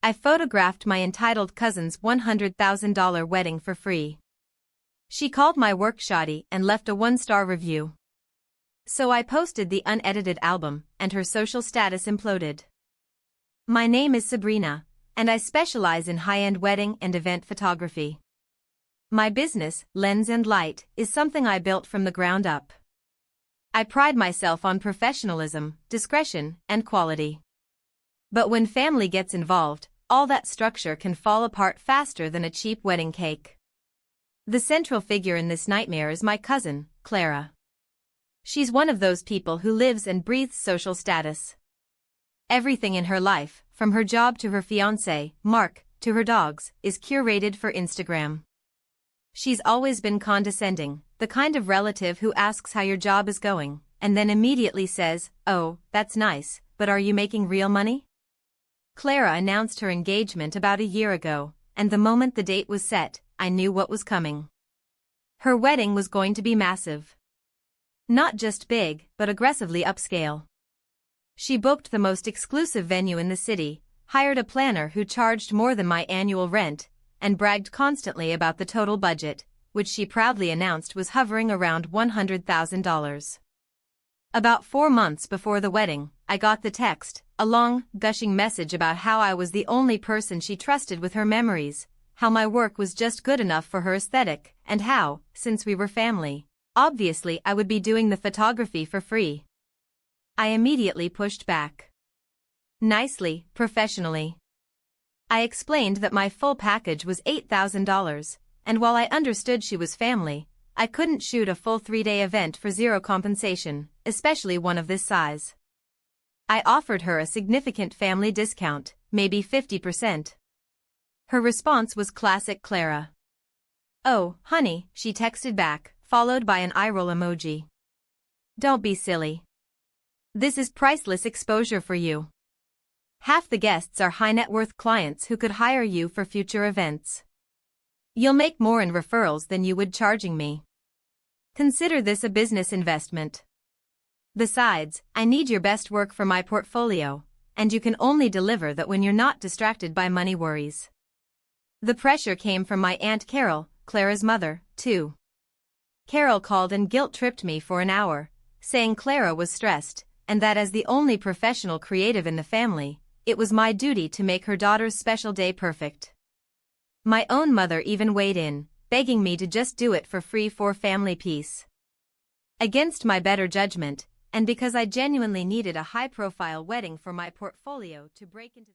I photographed my entitled cousin's $100,000 wedding for free. She called my work shoddy and left a 1-star review. So I posted the unedited album, and her social status imploded. My name is Sabrina, and I specialize in high-end wedding and event photography. My business, Lens and Light, is something I built from the ground up. I pride myself on professionalism, discretion, and quality. But when family gets involved, all that structure can fall apart faster than a cheap wedding cake. The central figure in this nightmare is my cousin, Clara. She's one of those people who lives and breathes social status. Everything in her life, from her job to her fiancé, Mark, to her dogs, is curated for Instagram. She's always been condescending, the kind of relative who asks how your job is going, and then immediately says, "Oh, that's nice, but are you making real money?" Clara announced her engagement about a year ago, and the moment the date was set, I knew what was coming. Her wedding was going to be massive. Not just big, but aggressively upscale. She booked the most exclusive venue in the city, hired a planner who charged more than my annual rent, and bragged constantly about the total budget, which she proudly announced was hovering around $100,000. About 4 months before the wedding, I got the text, a long, gushing message about how I was the only person she trusted with her memories, how my work was just good enough for her aesthetic, and how, since we were family, obviously I would be doing the photography for free. I immediately pushed back. Nicely, professionally. I explained that my full package was $8,000, and while I understood she was family, I couldn't shoot a full 3-day event for zero compensation, especially one of this size. I offered her a significant family discount, maybe 50%. Her response was classic Clara. "Oh, honey," she texted back, followed by an eye-roll emoji. "Don't be silly. This is priceless exposure for you. Half the guests are high-net-worth clients who could hire you for future events. You'll make more in referrals than you would charging me. Consider this a business investment. Besides, I need your best work for my portfolio, and you can only deliver that when you're not distracted by money worries." The pressure came from my Aunt Carol, Clara's mother, too. Carol called and guilt-tripped me for an hour, saying Clara was stressed, and that as the only professional creative in the family, it was my duty to make her daughter's special day perfect. My own mother even weighed in, begging me to just do it for free for family peace. Against my better judgment, and because I genuinely needed a high-profile wedding for my portfolio to break into